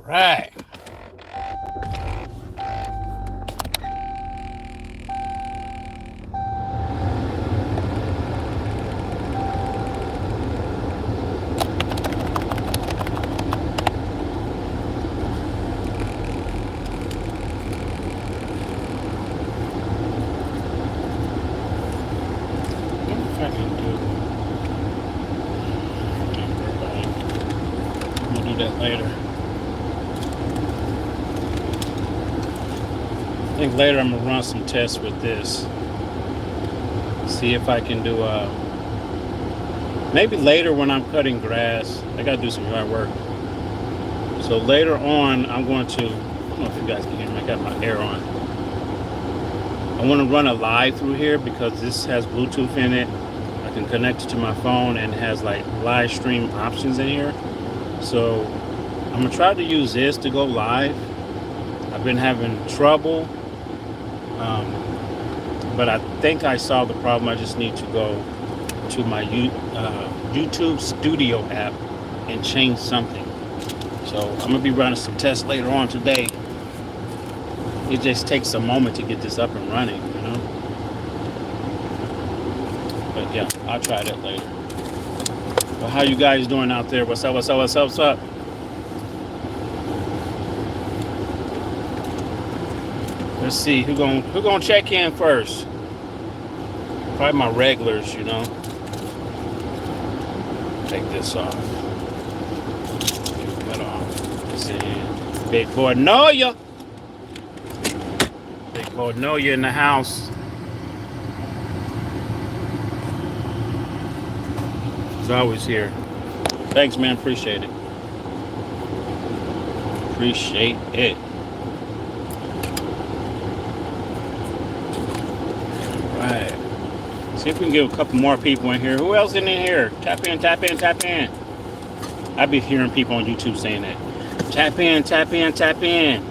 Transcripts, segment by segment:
right. I wonder if I can do. I'm gonna do that later. I think later I'm gonna run some tests with this. See if I can do maybe later when I'm cutting grass. I gotta do some yard work. So later on, I'm going to. I don't know if you guys can hear me. I got my air on. I want to run a live through here because this has Bluetooth in it. I can connect it to my phone and it has like live stream options in here. So I'm gonna try to use this to go live. I've been having trouble, um, but I think I solved the problem. I just need to go to my YouTube Studio app and change something. So I'm gonna be running some tests later on today. It just takes a moment to get this up and running, you know. But yeah, I'll try that later. But how you guys doing out there? What's up? What's up? What's up? What's up? Let's see who gonna check in first. Probably my regulars, you know. Take this off. Take that off. Let's see. Big boy Noya. Big boy Noya in the house. He's always here. Thanks, man. Appreciate it. Appreciate it. All right. See if we can get a couple more people in here. Who else in here? Tap in, tap in, tap in. I be hearing people on YouTube saying that. Tap in, tap in, tap in.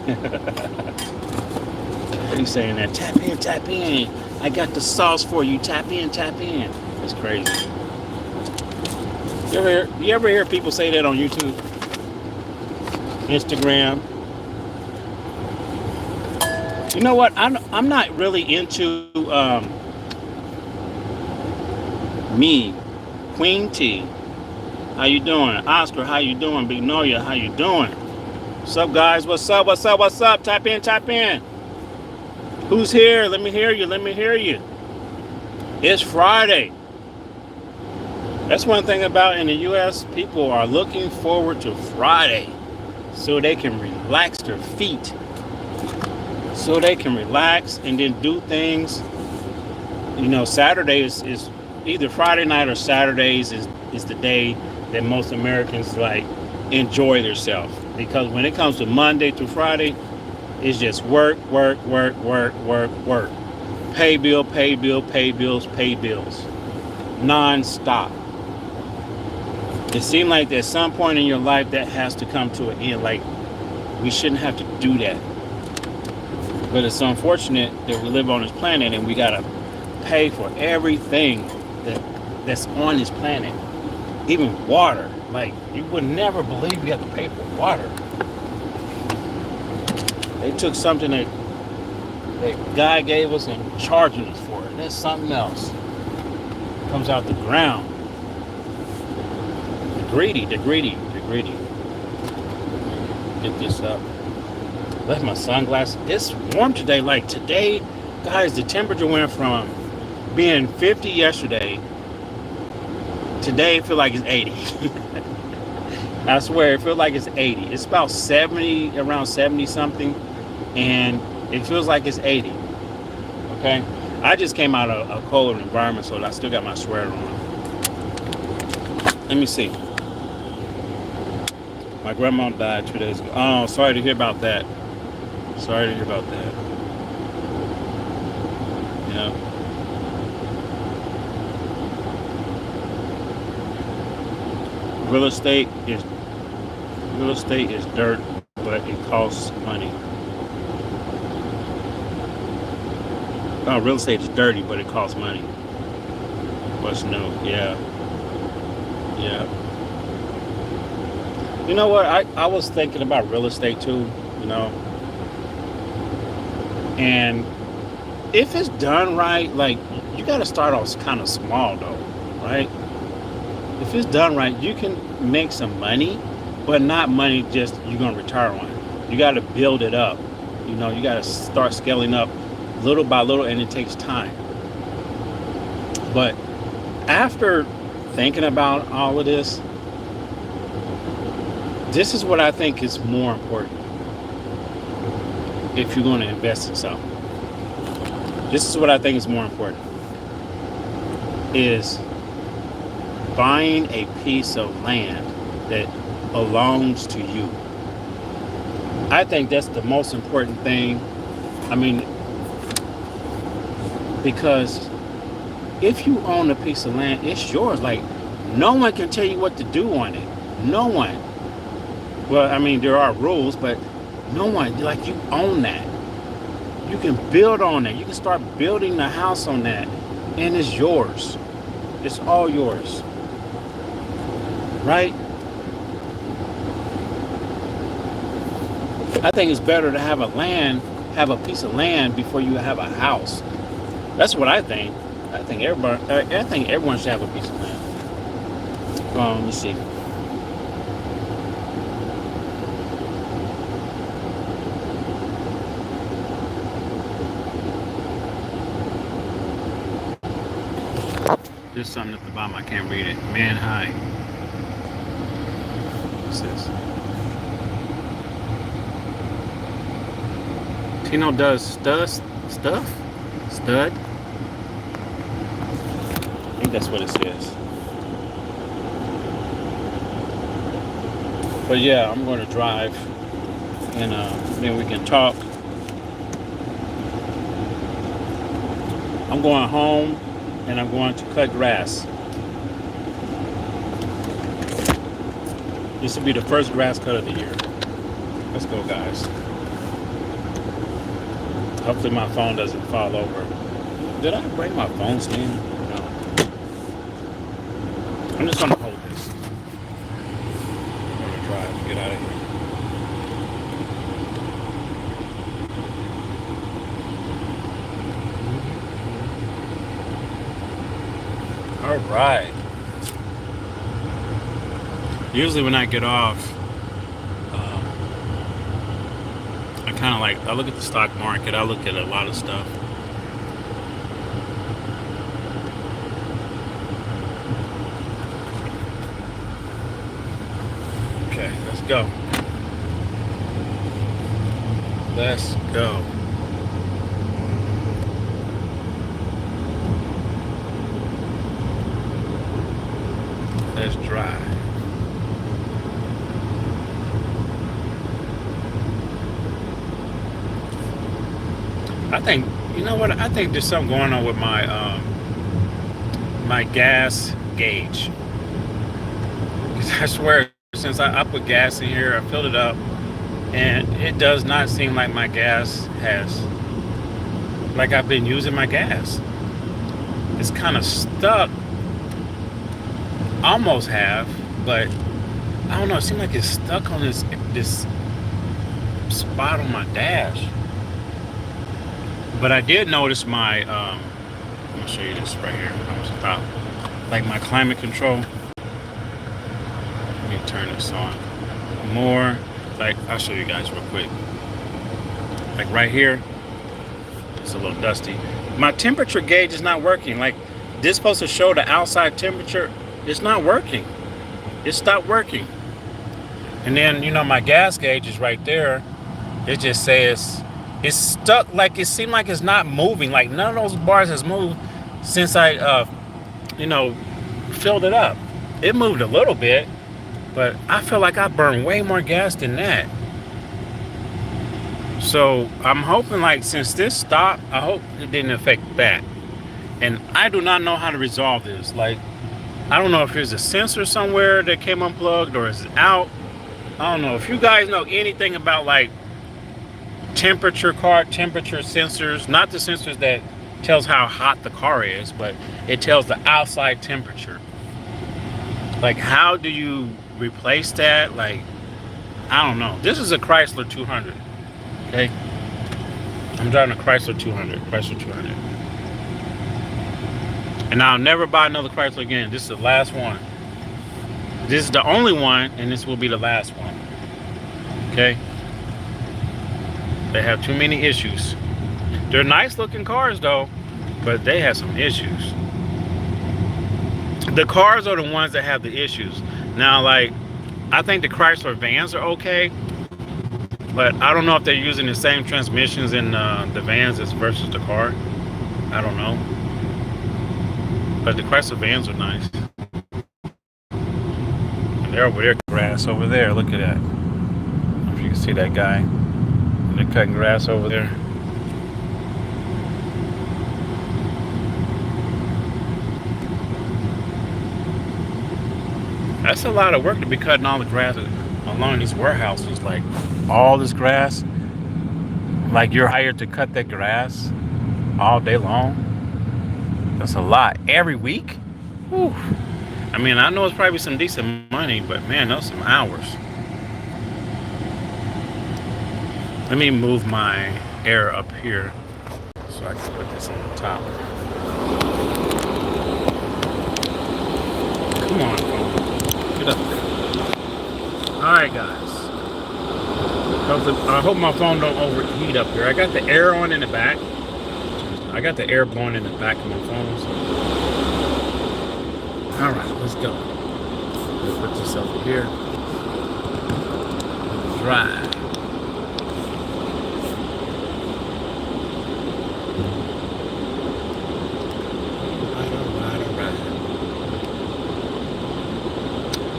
What are you saying that? Tap in, tap in. I got the sauce for you. Tap in, tap in. That's crazy. You ever hear people say that on YouTube, Instagram? You know what? I'm not really into me, Queen T. How you doing? Oscar, how you doing? Big Noya, how you doing? What's up, guys? What's up? What's up? What's up? Tap in, tap in. Who's here? Let me hear you. Let me hear you. It's Friday. That's one thing about in the U.S. People are looking forward to Friday so they can relax their feet, so they can relax and then do things. You know, Saturday is either Friday night or Saturdays is the day that most Americans like enjoy themselves, because when it comes to Monday through Friday, it's just work, work, work, work, work, work. Pay bill, pay bill, pay bills, pay bills. Non-stop. It seemed like at some point in your life that has to come to an end. Like, we shouldn't have to do that. But it's unfortunate that we live on this planet and we gotta pay for everything that's on this planet. Even water. Like, you would never believe you have to pay for water. They took something that God gave us and charging us for it. That's something else. It comes out the ground. The greedy. Get this up. Left my sunglasses. It's warm today. Like today, guys, the temperature went from being 50 yesterday. Today it feels like it's 80. I swear, it feels like it's 80. It's about 70, around 70 something, and it feels like it's 80. Okay? I just came out of a cold environment, so I still got my sweater on. Let me see. My grandma died 2 days ago. Oh, sorry to hear about that. Sorry to hear about that. Yeah. Real estate is dirt, but it costs money. Oh, real estate is dirty, but it costs money. What's new? Yeah. Yeah. You know what? I was thinking about real estate too, you know, and if it's done right, like you got to start off kind of small though, right? If it's done right, you can make some money, but not money just you're gonna retire on. You got to build it up. You know, you got to start scaling up little by little, and it takes time. But after thinking about all of this is what I think is more important if you're going to invest in something. This is what I think is more important is buying a piece of land that belongs to you. I think that's the most important thing. I mean, because if you own a piece of land, it's yours. Like, no one can tell you what to do on it. No one. Well, I mean, there are rules, but no one. Like, you own that. You can build on that. You can start building the house on that, and it's yours. It's all yours. Right? I think it's better to have a piece of land before you have a house. That's what I think. I think everyone should have a piece of land. Let me see. There's something at the bottom. I can't read it. Man high. What's this? Tino does stuff? Stud? I think that's what it says. But yeah, I'm going to drive, and then we can talk. I'm going home, and I'm going to cut grass. This will be the first grass cut of the year. Let's go, guys. Hopefully my phone doesn't fall over. Did I break my phone stand? No. I'm just gonna hold this. I'm gonna drive to get out of here. All right. Usually when I get off, I kind of like, I look at the stock market, I look at a lot of stuff. Okay, let's go. Let's go. Let's drive. I think, you know what? I think there's something going on with my gas gauge. Because I swear, since I put gas in here, I filled it up, and it does not seem like my gas has, like I've been using my gas. It's kind of stuck. Almost have, but I don't know. It seems like it's stuck on this spot on my dash. But I did notice my, I'm gonna show you this right here. I'm stop. Like my climate control. Let me turn this on. More, like, I'll show you guys real quick. Like right here, it's a little dusty. My temperature gauge is not working. Like, this is supposed to show the outside temperature. It's not working. It stopped working. And then, you know, my gas gauge is right there. It just says, it's stuck. Like, it seemed like it's not moving. Like, none of those bars has moved since I, you know, filled it up. It moved a little bit, but I feel like I burned way more gas than that. So I'm hoping, like, since this stopped, I hope it didn't affect that. And I do not know how to resolve this. Like, I don't know if there's a sensor somewhere that came unplugged or is it out. I don't know. If you guys know anything about, like, car temperature sensors, not the sensors that tells how hot the car is, but it tells the outside temperature. Like, how do you replace that? Like, I don't know. This is a Chrysler 200. Okay. I'm driving a Chrysler 200. Chrysler 200. And I'll never buy another Chrysler again. This is the last one. This is the only one, and this will be the last one. Okay? They have too many issues. They're nice looking cars though, but they have some issues. The cars are the ones that have the issues. Now, like, I think the Chrysler vans are okay, but I don't know if they're using the same transmissions in the vans as versus the car. I don't know. But the Chrysler vans are nice. And they're over there, grass over there. Look at that. I don't know if you can see that guy. They're cutting grass over there. That's a lot of work to be cutting all the grass along these warehouses. Like, all this grass. Like, you're hired to cut that grass all day long. That's a lot. Every week? Whew. I mean, I know it's probably some decent money, but man, those are some hours. Let me move my air up here so I can put this on the top. Come on, phone. Get up there. Alright, guys. I hope my phone don't overheat up here. I got the air on in the back. I got the air blowing in the back of my phone. So. Alright, let's go. Let's put this over here. Drive.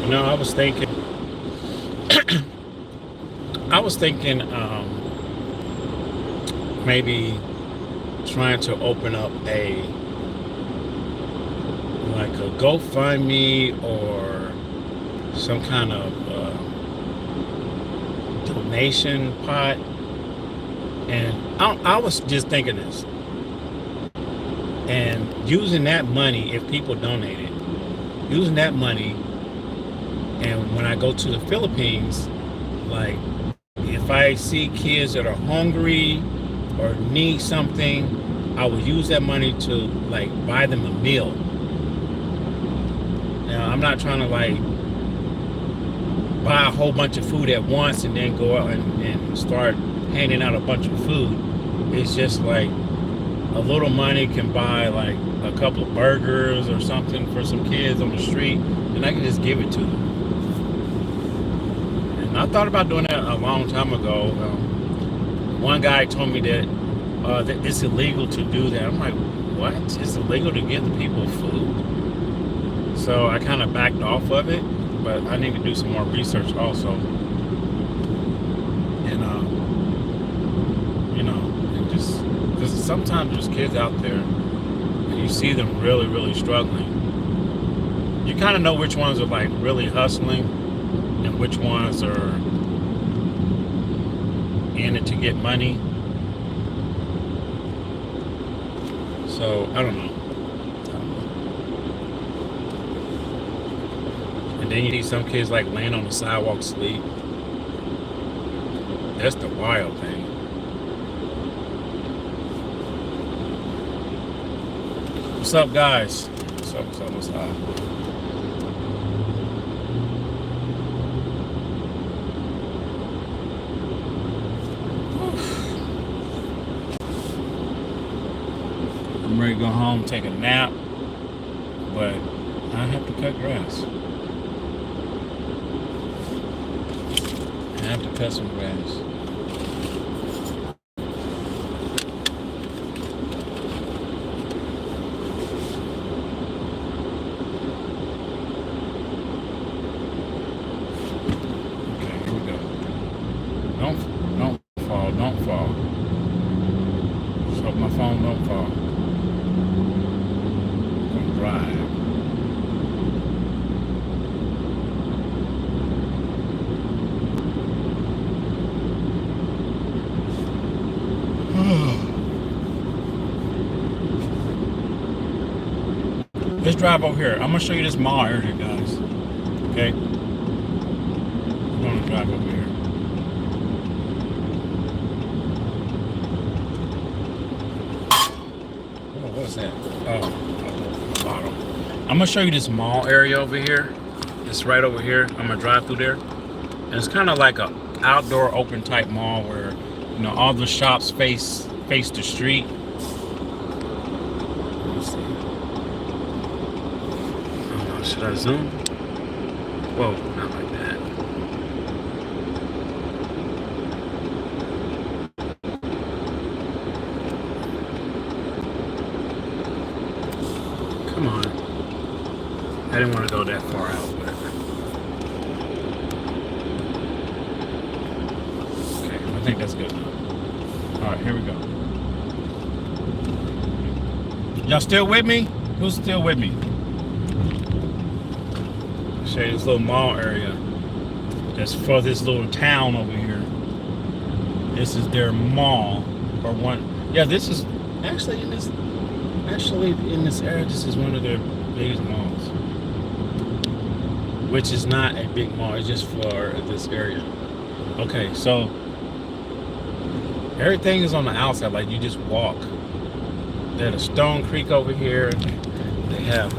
You know, I was thinking maybe trying to open up a GoFundMe or some kind of donation pot. And I was just thinking this, and using that money, if people donated, using that money, and when I go to the Philippines, like, if I see kids that are hungry or need something, I will use that money to, like, buy them a meal. Now, I'm not trying to, like, buy a whole bunch of food at once and then go out and start handing out a bunch of food. It's just like a little money can buy, like, a couple of burgers or something for some kids on the street, and I can just give it to them. And I thought about doing that a long time ago. One guy told me that it's illegal to do that. I'm like, what? It's illegal to give the people food? So I kind of backed off of it, but I need to do some more research also. And, you know, and just, because sometimes there's kids out there and you see them really, really struggling. You kind of know which ones are, like, really hustling and which ones are in it to get money. So, I don't know. And then you see some kids, like, laying on the sidewalk sleep. That's the wild thing. What's up, guys? What's up, what's up, what's up? I'm ready to go home, take a nap, but I have to cut grass. I have to cut some grass. Okay, here we go. Don't fall, don't fall. Just hope my phone don't fall. I'm gonna drive. Let's drive over here. I'm gonna show you this mall area, guys. Okay? I'm gonna drive over here. What's that? Oh, a bottle. I'm gonna show you this mall area over here. It's right over here. I'm gonna drive through there, and it's kind of like a outdoor open type mall where all the shops face the street. Let's see. I don't know, should I zoom? Whoa, not like that. Come on. I didn't want to go that far out, but okay, I think that's good enough. All right, here we go. Y'all still with me? Who's still with me? I'll show you this little mall area that's for this little town over here. This is their mall, or one. Yeah, this is actually in this area. This is one of their biggest malls, which is not a big mall. It's just for this area. Okay, so everything is on the outside. Like you just walk. There's a Stone Creek over here. They have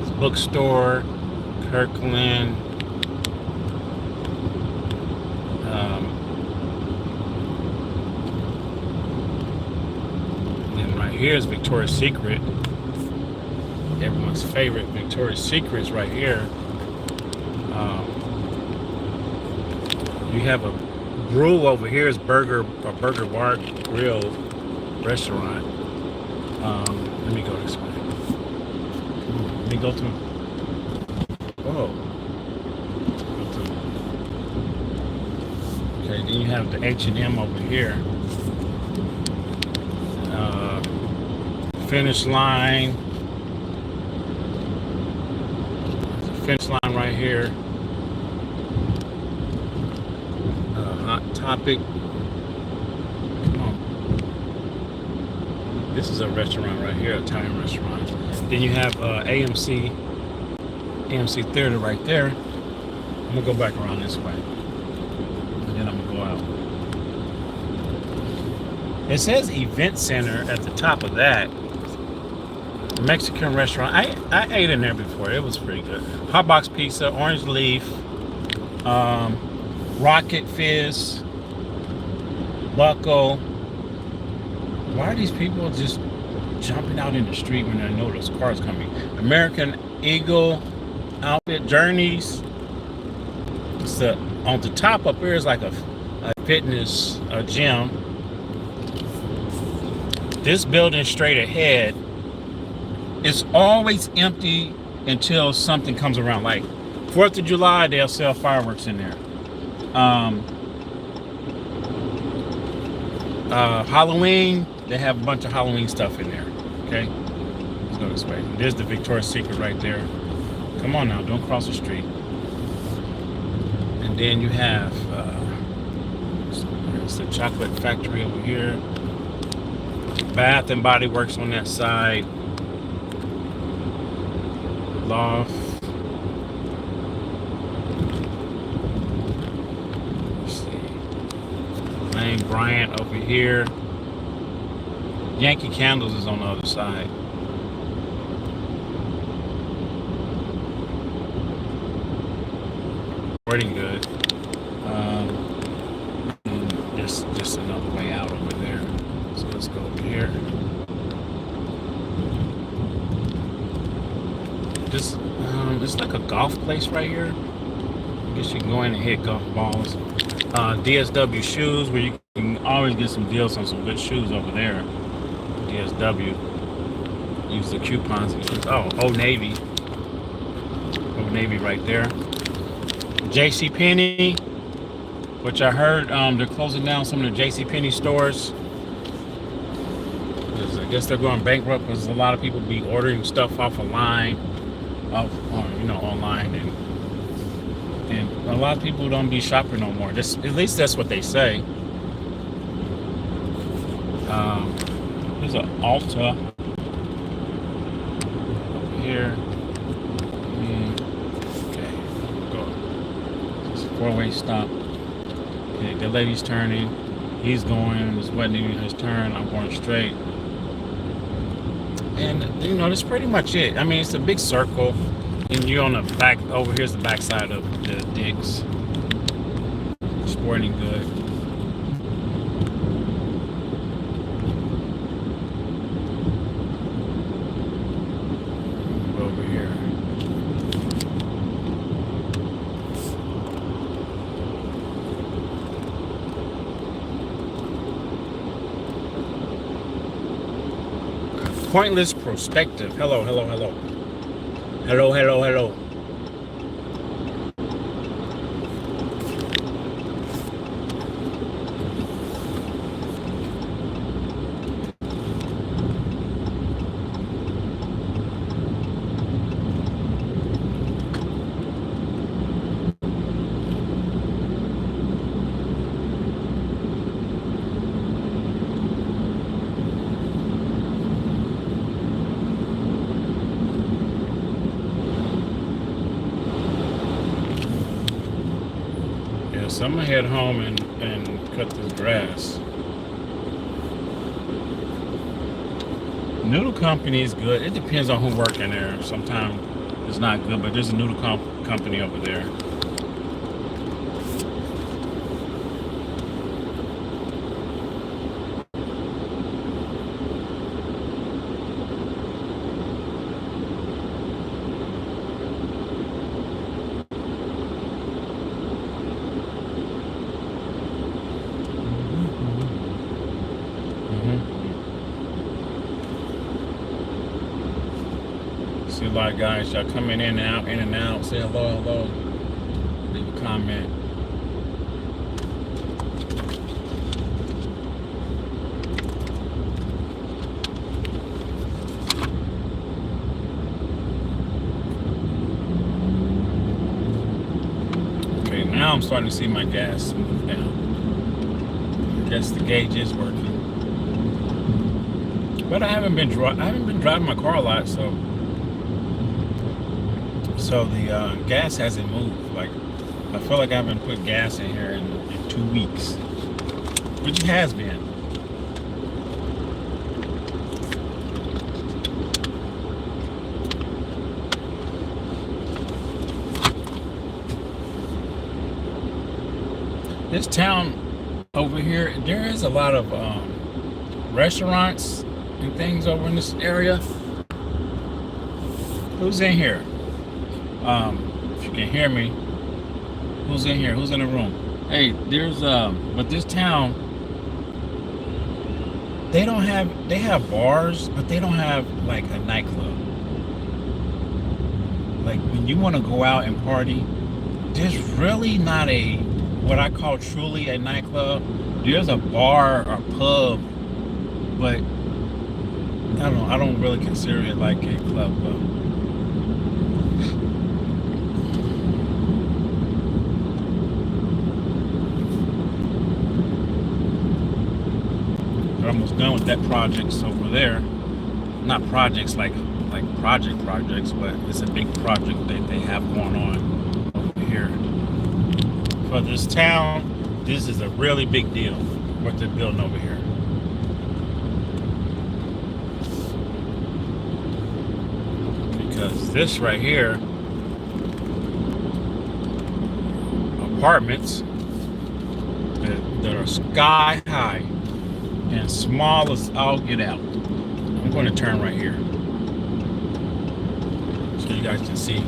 this bookstore, Kirkland. And right here is Victoria's Secret. Everyone's favorite Victoria's Secret's right here. You have a grill over here. Is Burger Bar Grill restaurant. Let me go this way. Let me go to. Whoa. Okay, then you have the H&M over here. Finish line. There's a finish line right here. Hot Topic. This is a restaurant right here, Italian restaurant. Then you have AMC Theater right there. I'm gonna go back around this way, and then I'm gonna go out. It says Event Center at the top of that. Mexican restaurant. I ate in there before. It was pretty good. Hot Box Pizza, Orange Leaf, Rocket Fizz, Buckle. Why are these people just jumping out in the street when they know those cars coming? American Eagle, Outfit, Journeys. So on the top up here is like a fitness gym. This building straight ahead, it's always empty until something comes around. Like 4th of July, they'll sell fireworks in there. Halloween, they have a bunch of Halloween stuff in there. Okay, let's go this way. There's the Victoria's Secret right there. Come on now, don't cross the street. And then you have it's the chocolate factory over here. Bath and Body Works on that side. Loft. Let's see. Lane Bryant over here. Yankee Candles is on the other side. Pretty good. Just another way out over there. So let's go over here. This it's like a golf place right here. I guess you can go in and hit golf balls. DSW shoes, where you can always get some deals on some good shoes over there. DSW. Use the coupons. Oh, Old Navy. Old Navy right there. JCPenney, which I heard they're closing down some of the JCPenney stores. I guess they're going bankrupt because a lot of people be ordering stuff off online, online, and a lot of people don't be shopping no more. At least that's what they say. There's an Ulta over here. Four-way stop. Okay, the lady's turning. He's going. It's waiting his turn. I'm going straight. And you know, that's pretty much it. I mean, it's a big circle, and you're on the back. Over here's the back side of the Dick's Sporting Good. Over here. Pointless perspective. Hello, hello, hello. Hello, hello, hello. So I'm gonna head home and cut this grass. Noodle company is good. It depends on who working there. Sometimes it's not good, but there's a noodle company over there. See a lot of guys, y'all coming in and out, say hello, hello, leave a comment. Okay, now I'm starting to see my gas move down. I guess the gauge is working. But I haven't been driving my car a lot, so the gas hasn't moved. Like, I feel like I haven't put gas in here in 2 weeks, which it has been. This town over here, there is a lot of restaurants and things over in this area. Who's in here? If you can hear me, who's in here? Who's in the room? Hey, there's but this town, they have bars, but they don't have like a nightclub. Like when you want to go out and party, there's really not what I call truly a nightclub. There's a bar or pub, but I don't really consider it like a club. We're almost done with that projects over there. Not projects like projects, but it's a big project that they have going on over here. For this town, this is a really big deal, what they're building over here. Because this right here, apartments that are sky high and small as all get out. I'm going to turn right here so you guys can see.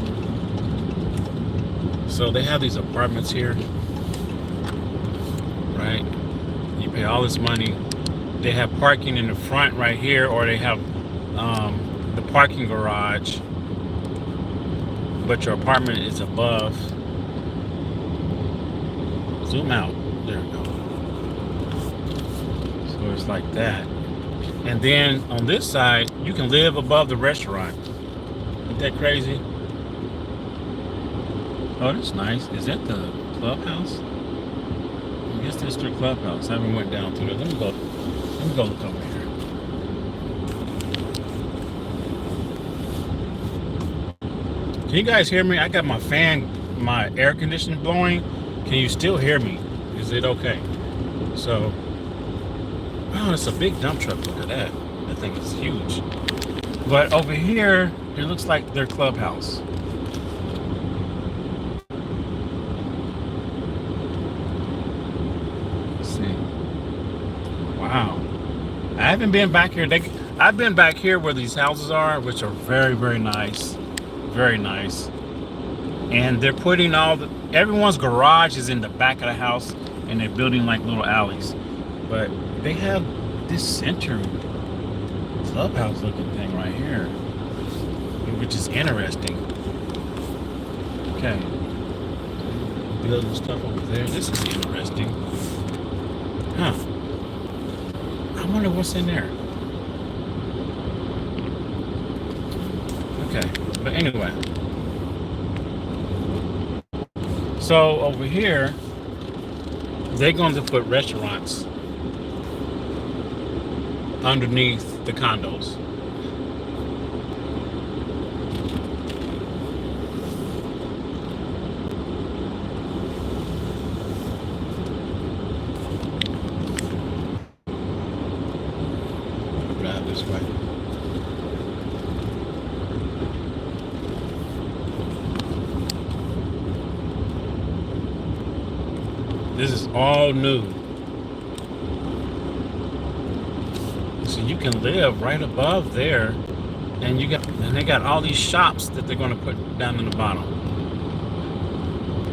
So they have these apartments here, right? You pay all this money. They have parking in the front right here, or they have the parking garage, but your apartment is above. Zoom out. There we go. So it's like that. And then on this side, you can live above the restaurant. Isn't that crazy? Oh, that's nice. Is that the clubhouse? I guess that's their clubhouse. I haven't went down to it. Let me go look over here. Can you guys hear me? I got my fan, my air conditioning blowing. Can you still hear me? Is it okay? So, oh, it's a big dump truck. Look at that. That thing is huge. But over here, it looks like their clubhouse. Let's see. Wow. I haven't been back here. I've been back here where these houses are, which are very, very nice. Very nice. And they're putting everyone's garage is in the back of the house, and they're building like little alleys. But they have this center clubhouse looking thing right here, which is interesting. Okay. Building stuff over there. This is interesting. Huh. I wonder what's in there. Okay. But anyway. So over here, they're going to put restaurants underneath the condos. Drive this way. This is all new. So you can live right above there, and they got all these shops that they're going to put down in the bottom.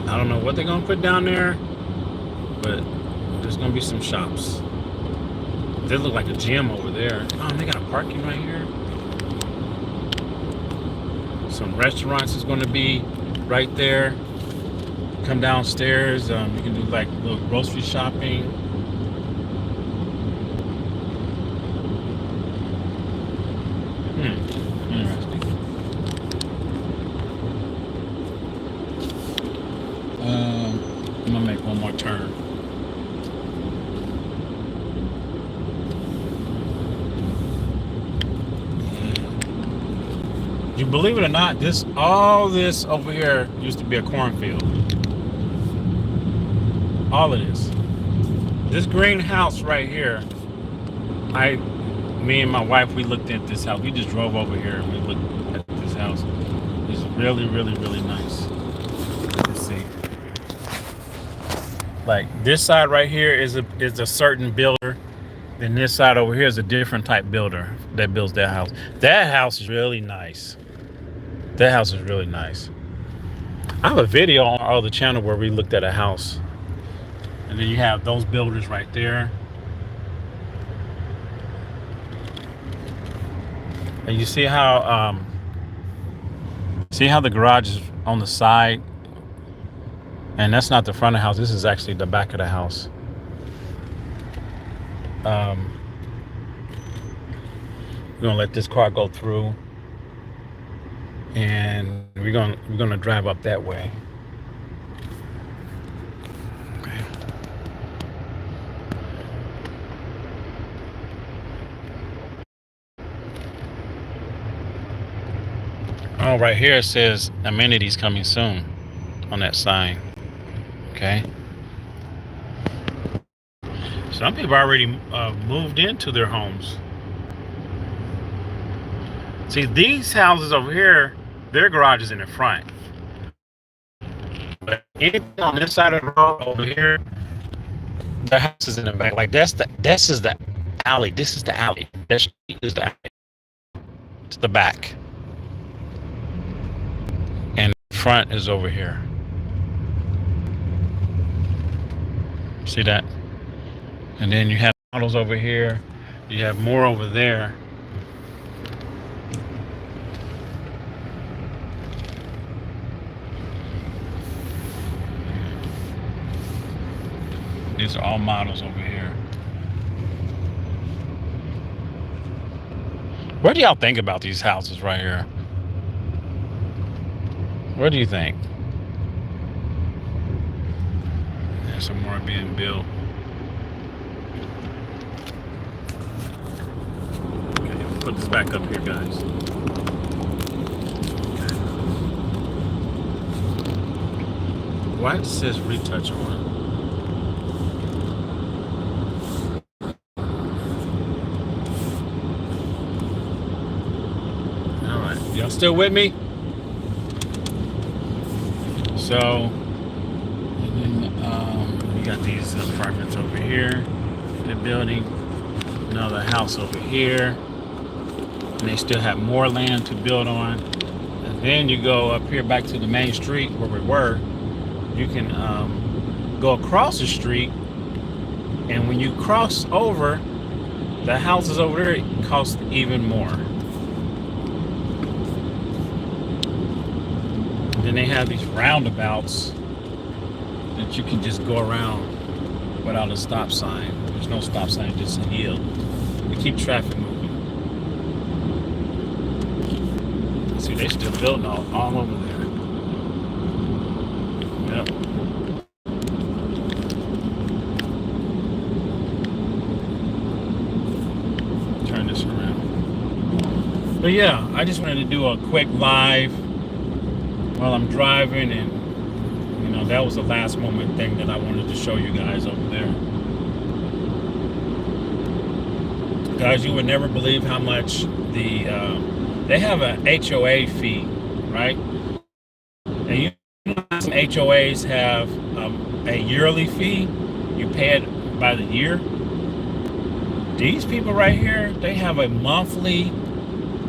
I don't know what they're going to put down there, but there's going to be some shops. They look like a gym over there. Oh, and they got a parking right here. Some restaurants is going to be right there. Come downstairs. You can do like little grocery shopping. Interesting. I'm gonna make one more turn. You believe it or not, all this over here used to be a cornfield. All of this. This greenhouse right here, me and my wife, we looked at this house. We just drove over here and we looked at this house. It's really, really, really nice. Let's see. Like this side right here is a certain builder. Then this side over here is a different type builder that builds that house. That house is really nice. That house is really nice. I have a video on our other channel where we looked at a house. And then you have those builders right there. And you see how the garage is on the side? And that's not the front of the house. This is actually the back of the house. We're gonna let this car go through, and we're gonna drive up that way. Okay. Oh, right here it says amenities coming soon on that sign. Okay. Some people already moved into their homes. See, these houses over here, their garage is in the front. But anything on this side of the road over here, the house is in the back. Like this is the alley. This is the alley. This is the alley. It's the back. And the front is over here. See that? And then you have models over here. You have more over there. These are all models over here. What do y'all think about these houses right here? What do you think? There's some more being built. Okay, put this back up here, guys. Okay. Why does it says retouch on? still with me? So, we got these apartments over here, the building, another house over here, and they still have more land to build on. And then you go up here back to the main street where we were. You can go across the street, and when you cross over, the houses over there cost even more. Then they have these roundabouts that you can just go around without a stop sign. There's no stop sign, just a yield to keep traffic moving. See, they still building all over there. Yep. Turn this around. But yeah, I just wanted to do a quick live while I'm driving, and you know, that was the last moment thing that I wanted to show you guys over there. Guys, you would never believe how much they have an HOA fee, right? And you know, some HOAs have a yearly fee. You pay it by the year. These people right here, they have a monthly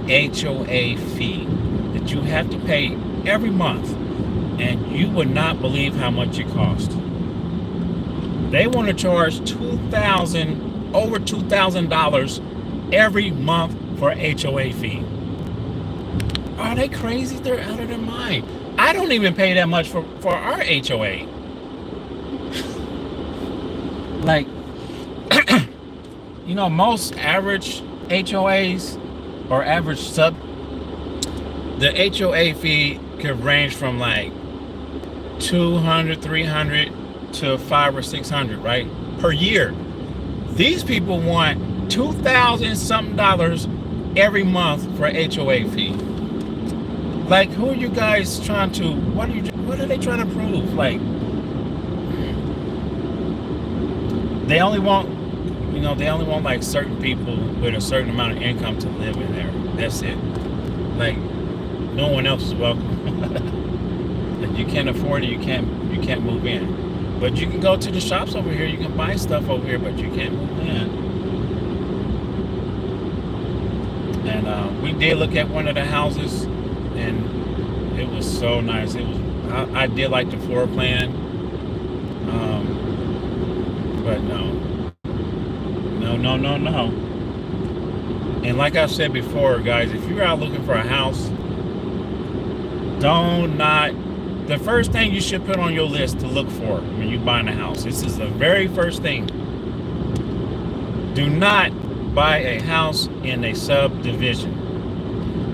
HOA fee that you have to pay every month, and you would not believe how much it costs. They want to charge over $2,000 every month for HOA fee. Are they crazy? They're out of their mind. I don't even pay that much for our HOA. Like, you know, most average HOAs or average sub, the HOA fee could range from like $200, $300 to $500 or $600, right, per year. These people want $2,000 something every month for HOA fee. Like, who are you guys trying to? What are they trying to prove? Like, they only want, you know, they only want like certain people with a certain amount of income to live in there. That's it. Like, no one else is welcome. If you can't afford it, you can't move in. But you can go to the shops over here. You can buy stuff over here, but you can't move in. And we did look at one of the houses, and it was so nice. It was. I did like the floor plan, but no. And like I said before, guys, if you're out looking for a house, the first thing you should put on your list to look for when you're buying a house. This is the very first thing. Do not buy a house in a subdivision.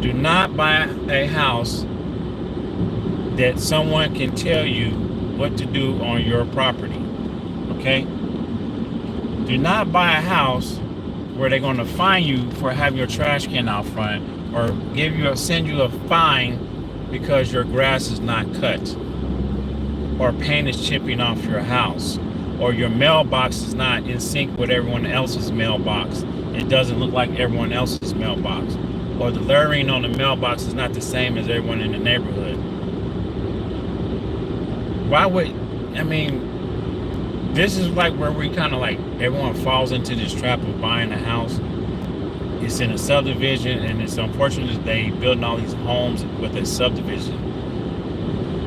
Do not buy a house that someone can tell you what to do on your property. Okay? Do not buy a house where they're going to fine you for having your trash can out front, or send you a fine because your grass is not cut, or paint is chipping off your house, or your mailbox is not in sync with everyone else's mailbox. It doesn't look like everyone else's mailbox, or the lettering on the mailbox is not the same as everyone in the neighborhood. This is like where we kind of like, everyone falls into this trap of buying a house. It's in a subdivision, and it's unfortunate that they building all these homes with a subdivision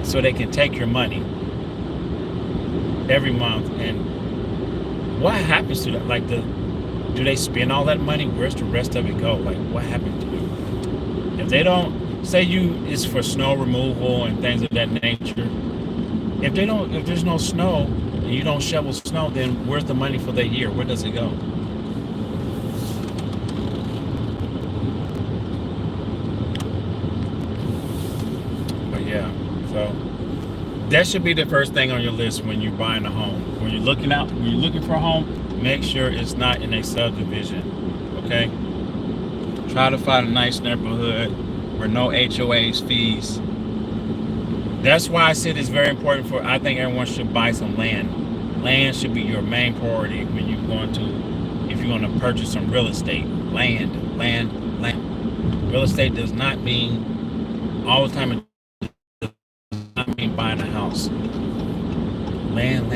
so they can take your money every month. And what happens to that? Like, do they spend all that money? Where's the rest of it go? Like, what happened to it? If they don't, say it's for snow removal and things of that nature. If there's no snow and you don't shovel snow, then where's the money for that year? Where does it go? But yeah, so that should be the first thing on your list when you're buying a home. When you're looking for a home, make sure it's not in a subdivision. Okay? Try to find a nice neighborhood where no HOAs fees. That's why I said it's very important I think everyone should buy some land. Land should be your main priority when if you're going to purchase some real estate. Land. Real estate does not mean all the time. It does not mean buying a house. Land.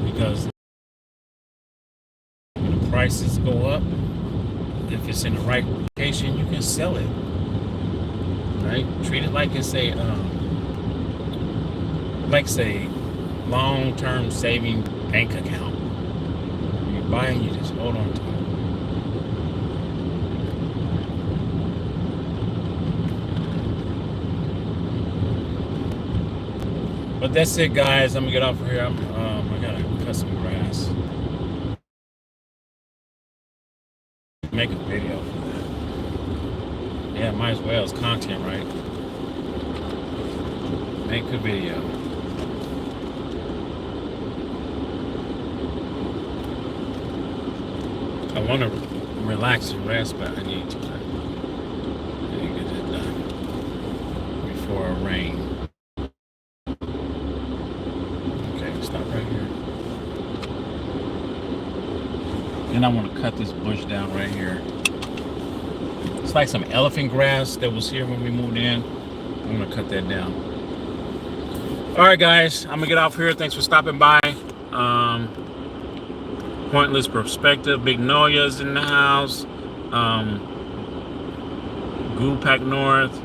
Because when the prices go up, if it's in the right location, you can sell it. Right? Treat it like it's a long-term saving bank account. When you buy it, you just hold on to it. But that's it, guys. I'm gonna get off of here. I gotta cut some grass. Make a video for that. Yeah, might as well. It's content, right? Make a video. I want to relax and rest, but I need to get that done before it rains. Okay, stop right here. And I want to cut this bush down right here. It's like some elephant grass that was here when we moved in. I'm going to cut that down. All right, guys, I'm going to get off here. Thanks for stopping by. Pointless Perspective. Big Noya's in the house. Pack North.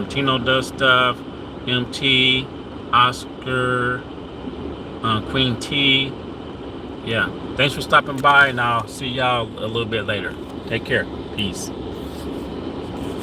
Tino Does Stuff. MT. Oscar. Queen T. Yeah. Thanks for stopping by, and I'll see y'all a little bit later. Take care. Peace.